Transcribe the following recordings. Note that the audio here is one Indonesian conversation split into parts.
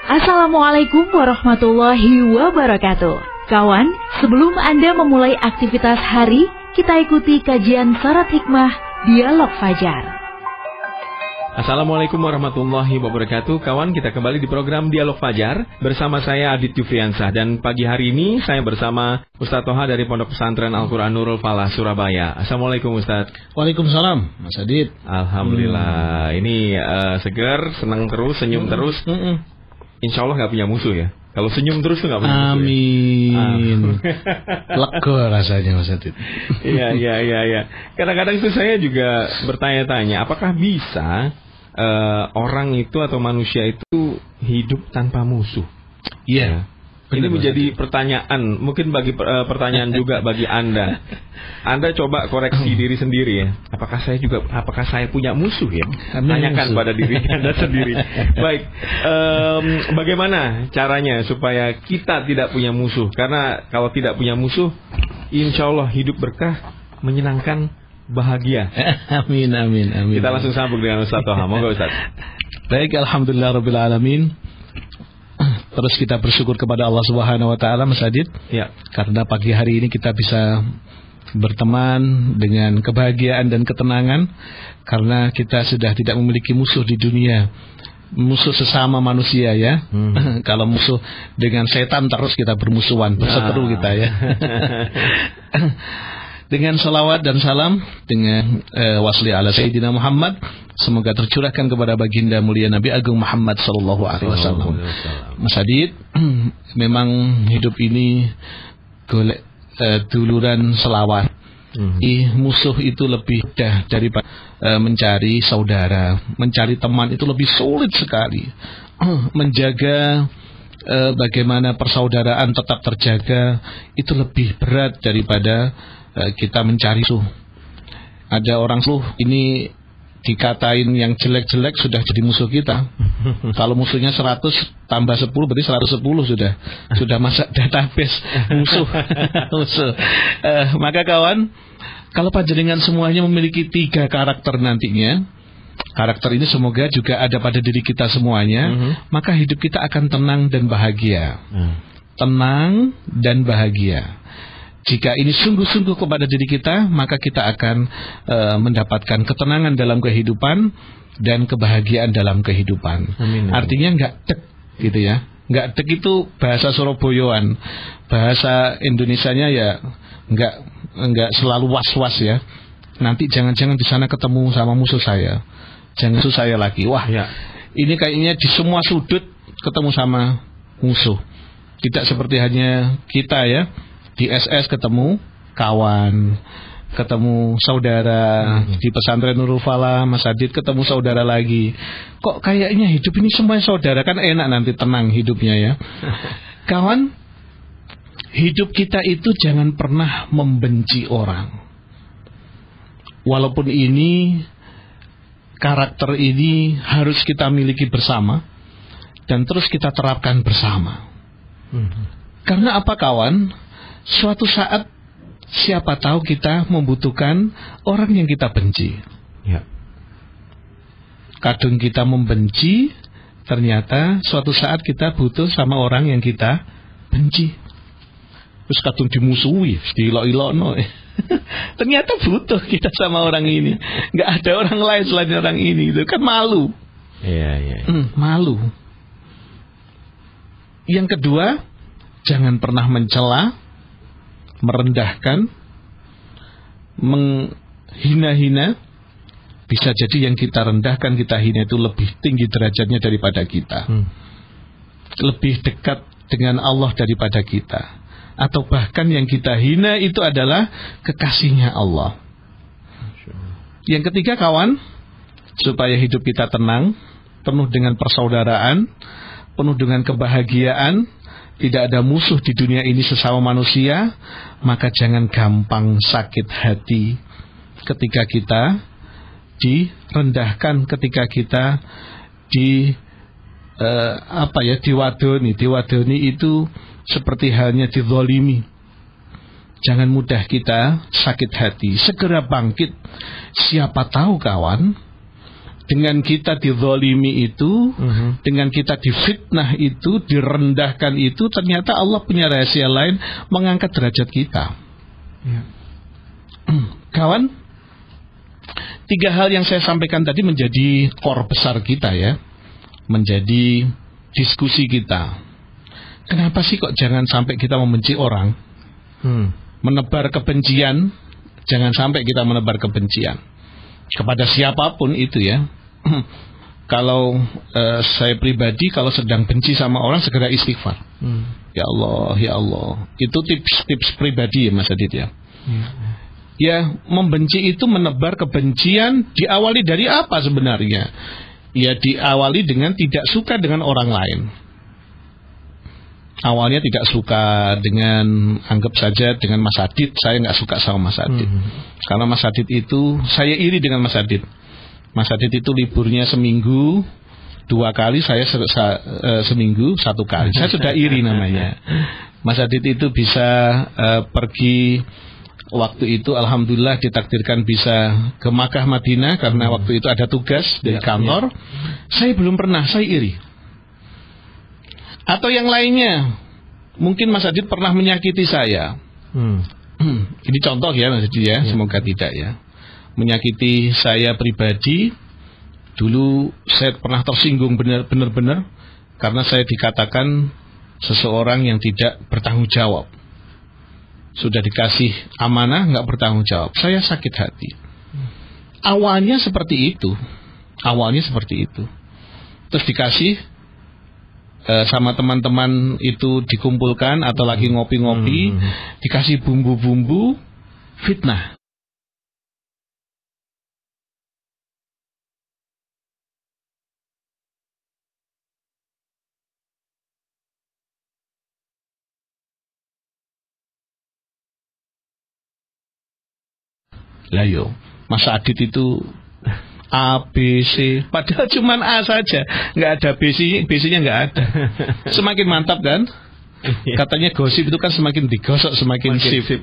Assalamualaikum warahmatullahi wabarakatuh. Kawan, sebelum Anda memulai aktivitas hari, kita ikuti kajian Syarat Hikmah Dialog Fajar. Assalamualaikum warahmatullahi wabarakatuh. Kawan, kita kembali di program Dialog Fajar bersama saya Adit Yufriansah. Dan pagi hari ini saya bersama Ustadz Toha dari Pondok Pesantren Al-Quran Nurul Falah, Surabaya. Assalamualaikum Ustadz. Waalaikumsalam Mas Adit. Alhamdulillah. Ini segar, senang terus, senyum terus. Insya Allah gak punya musuh ya. Kalau senyum terus tuh gak punya musuh. Amin. Lega rasanya Mas Adit. Iya. Kadang-kadang itu saya juga bertanya-tanya, apakah bisa orang itu atau manusia itu hidup tanpa musuh? Iya. Ini menjadi pertanyaan, mungkin bagi pertanyaan juga bagi Anda. Anda coba koreksi diri sendiri ya. Apakah saya punya musuh ya? Tanyakan pada diri Anda sendiri. Baik, bagaimana caranya supaya kita tidak punya musuh? Karena kalau tidak punya musuh, insya Allah hidup berkah, menyenangkan, bahagia. Amin. Kita langsung sambung dengan Ustadz Toha. Monggo Ustadz. Baik, alhamdulillah rabbil alamin. Terus kita bersyukur kepada Allah Subhanahu wa taala Mas Adit. Ya. Karena pagi hari ini kita bisa berteman dengan kebahagiaan dan ketenangan karena kita sudah tidak memiliki musuh di dunia. Musuh sesama manusia ya. Kalau musuh dengan setan terus kita bermusuhan, berseteru kita ya. Dengan salawat dan salam dengan wasli ala Sayyidina Muhammad, semoga tercurahkan kepada baginda mulia Nabi Agung Muhammad sallallahu alaihi wasallam. Mas Adit, memang hidup ini golek duluran selawat. Musuh itu lebih mudah daripada mencari saudara, mencari teman itu lebih sulit sekali. Menjaga bagaimana persaudaraan tetap terjaga itu lebih berat daripada kita mencari musuh. Ada orang musuh ini dikatain yang jelek-jelek sudah jadi musuh kita. Kalau musuhnya 100 tambah 10 berarti 110 sudah masuk database musuh. Maka kawan, kalau panjenengan semuanya memiliki 3 karakter nantinya, karakter ini semoga juga ada pada diri kita semuanya, maka hidup kita akan tenang dan bahagia. Tenang dan bahagia. Jika ini sungguh-sungguh kepada diri kita, maka kita akan mendapatkan ketenangan dalam kehidupan dan kebahagiaan dalam kehidupan. Amin. Artinya nggak dek gitu ya. Nggak dek itu bahasa Surabayaan. Bahasa Indonesianya ya nggak selalu was-was ya. Nanti jangan-jangan di sana ketemu sama musuh saya. Jangan musuh saya lagi. Wah, ya. Ini kayaknya di semua sudut ketemu sama musuh. Tidak seperti hanya kita ya. Di SS ketemu kawan, ketemu saudara, di pesantren Nurul Falah, Mas Adit ketemu saudara lagi. Kok kayaknya hidup ini semuanya saudara, kan enak nanti tenang hidupnya ya. Kawan, hidup kita itu jangan pernah membenci orang. Walaupun ini, karakter ini harus kita miliki bersama, dan terus kita terapkan bersama. Karena apa kawan? Suatu saat siapa tahu kita membutuhkan orang yang kita benci. Ya. Kadang kita membenci, ternyata suatu saat kita butuh sama orang yang kita benci. Terus kadang dimusuhi, diilok-ilokno. Ternyata butuh kita sama orang ini. Nggak ada orang lain selain orang ini. Itu kan malu. Iya. Malu. Yang kedua, jangan pernah mencela, merendahkan, menghina-hina. Bisa jadi yang kita rendahkan, kita hina itu lebih tinggi derajatnya daripada kita, lebih dekat dengan Allah daripada kita. Atau bahkan yang kita hina itu adalah kekasihnya Allah. Yang ketiga kawan, supaya hidup kita tenang, penuh dengan persaudaraan, penuh dengan kebahagiaan, tidak ada musuh di dunia ini sesama manusia, maka jangan gampang sakit hati ketika kita direndahkan, ketika kita diwadoni itu seperti halnya dizalimi. Jangan mudah kita sakit hati, segera bangkit. Siapa tahu kawan, dengan kita dizalimi itu, dengan kita difitnah itu, direndahkan itu, ternyata Allah punya rahasia lain, mengangkat derajat kita. Kawan, 3 hal yang saya sampaikan tadi menjadi core besar kita ya, menjadi diskusi kita. Kenapa sih kok jangan sampai kita membenci orang, menebar kebencian? Jangan sampai kita menebar kebencian kepada siapapun itu ya. Kalau saya pribadi kalau sedang benci sama orang segera istighfar. Ya Allah. Itu tips pribadi ya Mas Adit ya. Ya, membenci itu menebar kebencian diawali dari apa sebenarnya? Ya diawali dengan tidak suka dengan orang lain. Awalnya tidak suka dengan, anggap saja dengan Mas Adit, saya nggak suka sama Mas Adit. Karena Mas Adit itu, saya iri dengan Mas Adit. Mas Adit itu liburnya seminggu 2 kali, saya seminggu 1 kali. Saya sudah iri namanya. Mas Adit itu bisa pergi, waktu itu alhamdulillah ditakdirkan bisa ke Makkah Madinah karena waktu itu ada tugas dari kantor. Saya belum pernah, saya iri. Atau yang lainnya, mungkin Mas Adit pernah menyakiti saya. Ini contoh ya Mas Adit ya, semoga tidak ya. Menyakiti saya pribadi. Dulu saya pernah tersinggung benar-benar karena saya dikatakan seseorang yang tidak bertanggung jawab. Sudah dikasih amanah nggak bertanggung jawab. Saya sakit hati. Awalnya seperti itu. Terus dikasih sama teman-teman itu dikumpulkan atau lagi ngopi-ngopi, dikasih bumbu-bumbu fitnah. Lah yo, Mas Adit itu A, B, C, padahal cuma A saja, nggak ada B-nya nggak ada. Semakin mantap kan? Katanya gosip itu kan semakin digosok semakin sip.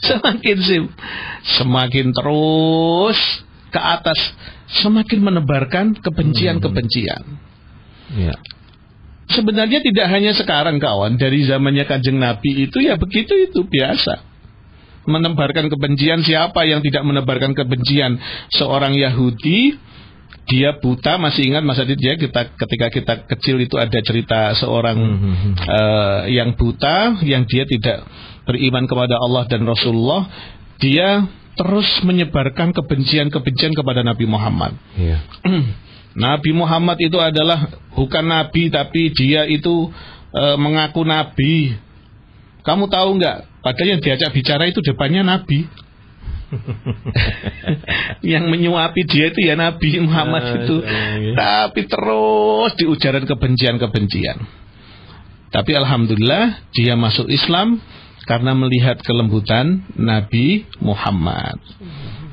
Semakin sip, semakin terus ke atas, semakin menebarkan kebencian. Sebenarnya tidak hanya sekarang kawan, dari zamannya Kanjeng Nabi itu ya begitu, itu biasa. Menebarkan kebencian, siapa yang tidak menebarkan kebencian? Seorang Yahudi, dia buta, masih ingat Mas Adit ya, ketika kita kecil itu ada cerita seorang yang buta, yang dia tidak beriman kepada Allah dan Rasulullah, dia terus menyebarkan kebencian kepada Nabi Muhammad. Nabi Muhammad itu adalah bukan Nabi, tapi dia itu mengaku Nabi. Kamu tahu nggak? Padahal yang diajak bicara itu depannya Nabi. Yang menyuapi dia itu ya Nabi Muhammad itu. Tapi terus diujaran kebencian. Tapi alhamdulillah dia masuk Islam karena melihat kelembutan Nabi Muhammad.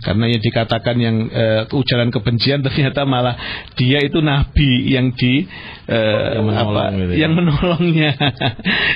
Karena yang dikatakan yang ujaran kebencian, ternyata malah dia itu Nabi yang yang menolongnya.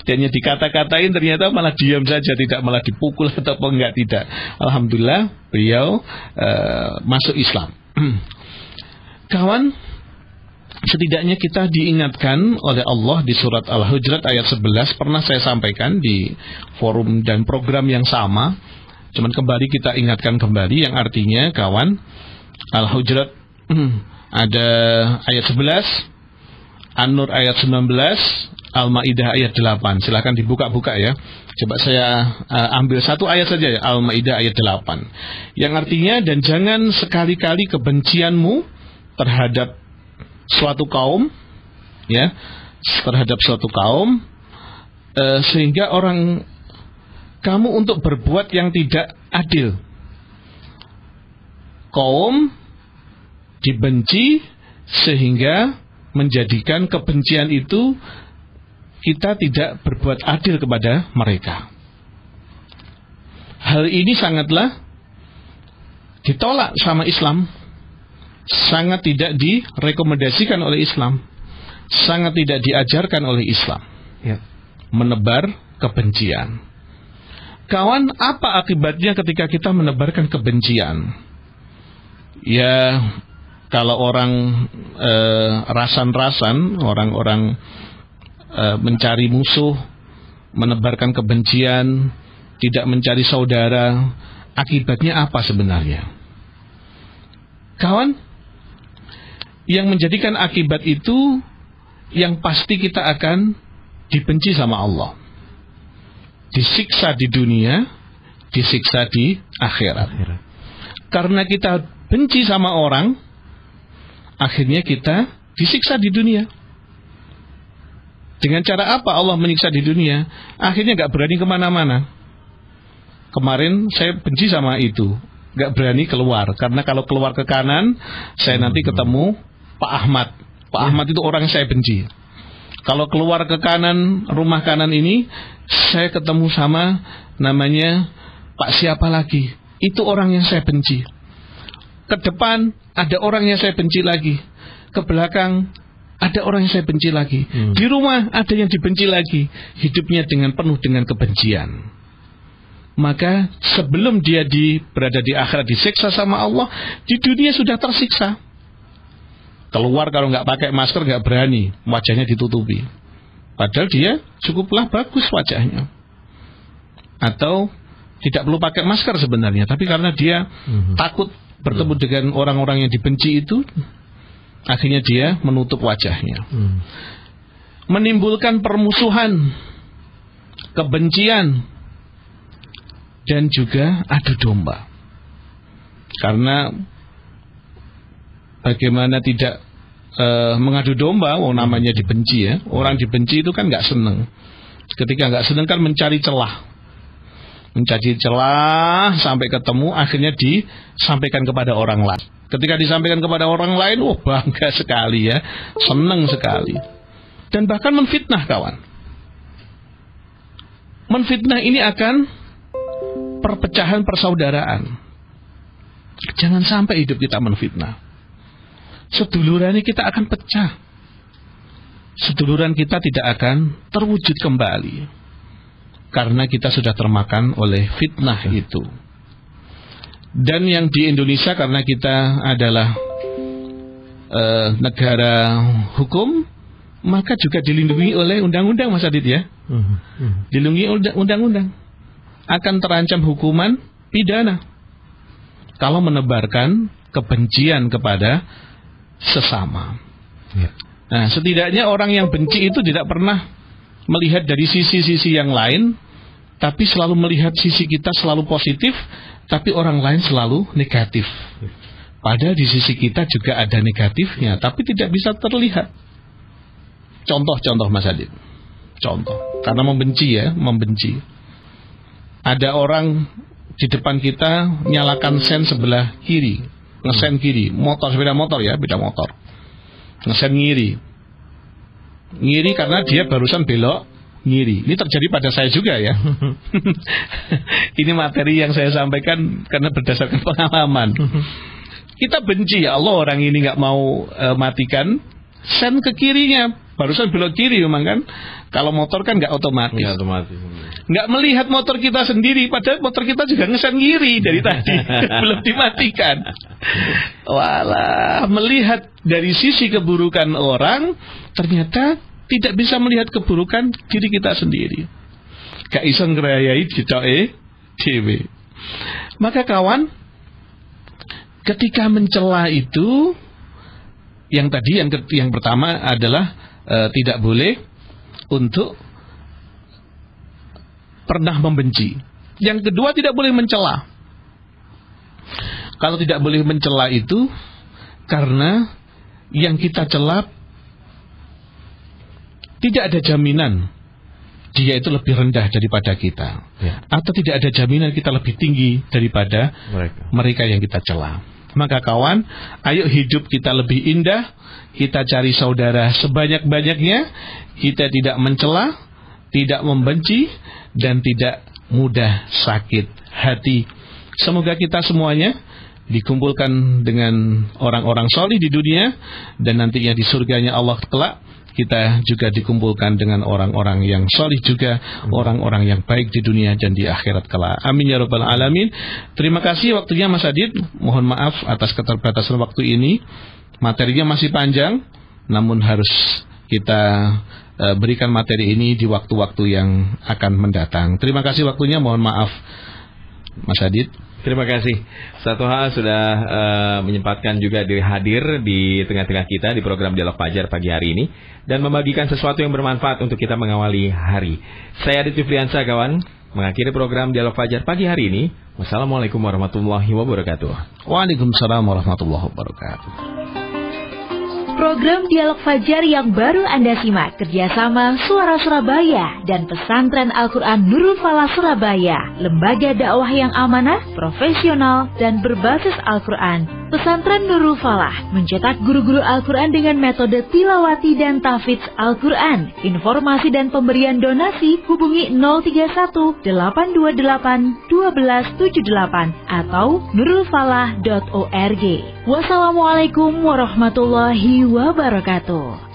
Dan yang dikata-katain ternyata malah diam saja, tidak malah dipukul atau enggak, tidak. Alhamdulillah beliau masuk Islam. Kawan, setidaknya kita diingatkan oleh Allah di surat Al-Hujurat ayat 11, pernah saya sampaikan di forum dan program yang sama. Cuman kembali kita ingatkan kembali, yang artinya kawan, Al-Hujurat ada ayat 11, An-Nur ayat 19, Al-Maidah ayat 8. Silahkan dibuka-buka ya. Coba saya ambil satu ayat saja ya, Al-Maidah ayat 8. Yang artinya, dan jangan sekali-kali kebencianmu terhadap suatu kaum, ya, terhadap suatu kaum, sehingga orang kamu untuk berbuat yang tidak adil. Kaum dibenci sehingga menjadikan kebencian itu kita tidak berbuat adil kepada mereka. Hal ini sangatlah ditolak sama Islam, sangat tidak direkomendasikan oleh Islam, sangat tidak diajarkan oleh Islam. Menebar kebencian. Kawan, apa akibatnya ketika kita menebarkan kebencian? Ya, kalau orang rasan-rasan, orang-orang mencari musuh, menebarkan kebencian, tidak mencari saudara, akibatnya apa sebenarnya? Kawan, yang menjadikan akibat itu, yang pasti kita akan dibenci sama Allah, disiksa di dunia, disiksa di akhirat. Karena kita benci sama orang, akhirnya kita disiksa di dunia. Dengan cara apa Allah menyiksa di dunia? Akhirnya gak berani kemana-mana. Kemarin saya benci sama itu, gak berani keluar. Karena kalau keluar ke kanan, saya nanti ketemu Pak Ahmad. Pak Ahmad itu orang yang saya benci. Kalau keluar ke kanan, rumah kanan ini, saya ketemu sama namanya Pak siapa lagi. Itu orang yang saya benci. Ke depan ada orang yang saya benci lagi. Ke belakang ada orang yang saya benci lagi. Di rumah ada yang dibenci lagi. Hidupnya penuh dengan kebencian. Maka sebelum dia berada di akhirat disiksa sama Allah, di dunia sudah tersiksa. Keluar kalau nggak pakai masker nggak berani, wajahnya ditutupi. Padahal dia cukuplah bagus wajahnya. Atau tidak perlu pakai masker sebenarnya, tapi karena dia takut bertemu dengan orang-orang yang dibenci itu, akhirnya dia menutup wajahnya. Menimbulkan permusuhan, kebencian, dan juga adu domba. Karena bagaimana tidak mengadu domba, namanya dibenci ya. Orang dibenci itu kan nggak seneng. Ketika nggak seneng kan mencari celah. Mencari celah sampai ketemu, akhirnya disampaikan kepada orang lain. Ketika disampaikan kepada orang lain, bangga sekali ya, senang sekali. Dan bahkan menfitnah kawan. Menfitnah ini akan perpecahan persaudaraan. Jangan sampai hidup kita menfitnah. Seduluran kita akan pecah. Seduluran kita tidak akan terwujud kembali. Karena kita sudah termakan oleh fitnah itu. Dan yang di Indonesia, karena kita adalah negara hukum, maka juga dilindungi oleh undang-undang, Mas Adit ya. Dilindungi undang-undang. Akan terancam hukuman pidana kalau menebarkan kebencian kepada sesama. Nah, setidaknya orang yang benci itu tidak pernah melihat dari sisi-sisi yang lain, tapi selalu melihat sisi kita selalu positif, tapi orang lain selalu negatif. Padahal di sisi kita juga ada negatifnya, tapi tidak bisa terlihat. Contoh Mas Adit. Contoh, karena membenci ya, membenci. Ada orang di depan kita nyalakan sen sebelah kiri, ngesen kiri, sepeda motor ya, beda motor. Ngesen ngiri karena dia barusan belok ngiri. Ini terjadi pada saya juga ya. Ini materi yang saya sampaikan karena berdasarkan pengalaman. Kita benci ya Allah, orang ini nggak mau matikan sen ke kirinya, barusan belok kiri memang kan. Kalau motor kan nggak otomatis. Ya, otomatis. Nggak melihat motor kita sendiri, padahal motor kita juga ngesen ngiri dari tadi. Belum dimatikan. Walah, melihat dari sisi keburukan orang, ternyata tidak bisa melihat keburukan diri kita sendiri. Gak iso ngrayai ditoke dhewe. Maka kawan, ketika mencela itu, yang tadi yang pertama adalah tidak boleh untuk pernah membenci. Yang kedua, tidak boleh mencela. Kalau tidak boleh mencela itu karena yang kita cela tidak ada jaminan dia itu lebih rendah daripada kita, atau tidak ada jaminan kita lebih tinggi daripada mereka yang kita cela. Maka kawan, ayo hidup kita lebih indah, kita cari saudara sebanyak-banyaknya, kita tidak mencela, tidak membenci, dan tidak mudah sakit hati. Semoga kita semuanya dikumpulkan dengan orang-orang solih di dunia, dan nantinya di surganya Allah kelak kita juga dikumpulkan dengan orang-orang yang solih juga, orang-orang yang baik di dunia dan di akhirat kelak. Amin ya rabbal alamin. Terima kasih waktunya Mas Adit. Mohon maaf atas keterbatasan waktu ini. Materinya masih panjang, namun harus kita berikan materi ini di waktu-waktu yang akan mendatang. Terima kasih waktunya, mohon maaf Mas Adit. Terima kasih. Satu hal sudah menyempatkan juga diri hadir di tengah-tengah kita di program Dialog Fajar pagi hari ini dan membagikan sesuatu yang bermanfaat untuk kita mengawali hari. Saya Adit Yufliansa, kawan, mengakhiri program Dialog Fajar pagi hari ini. Wassalamualaikum warahmatullahi wabarakatuh. Waalaikumsalam warahmatullahi wabarakatuh. Program Dialog Fajar yang baru Anda simak kerjasama Suara Surabaya dan Pesantren Al-Quran Nurul Falah Surabaya, lembaga dakwah yang amanah, profesional, dan berbasis Al-Quran. Pesantren Nurul Falah mencetak guru-guru Al-Quran dengan metode tilawati dan tahfidz Al-Quran. Informasi dan pemberian donasi hubungi 031 828 1278 atau nurulfalah.org. Wassalamualaikum warahmatullahi wabarakatuh.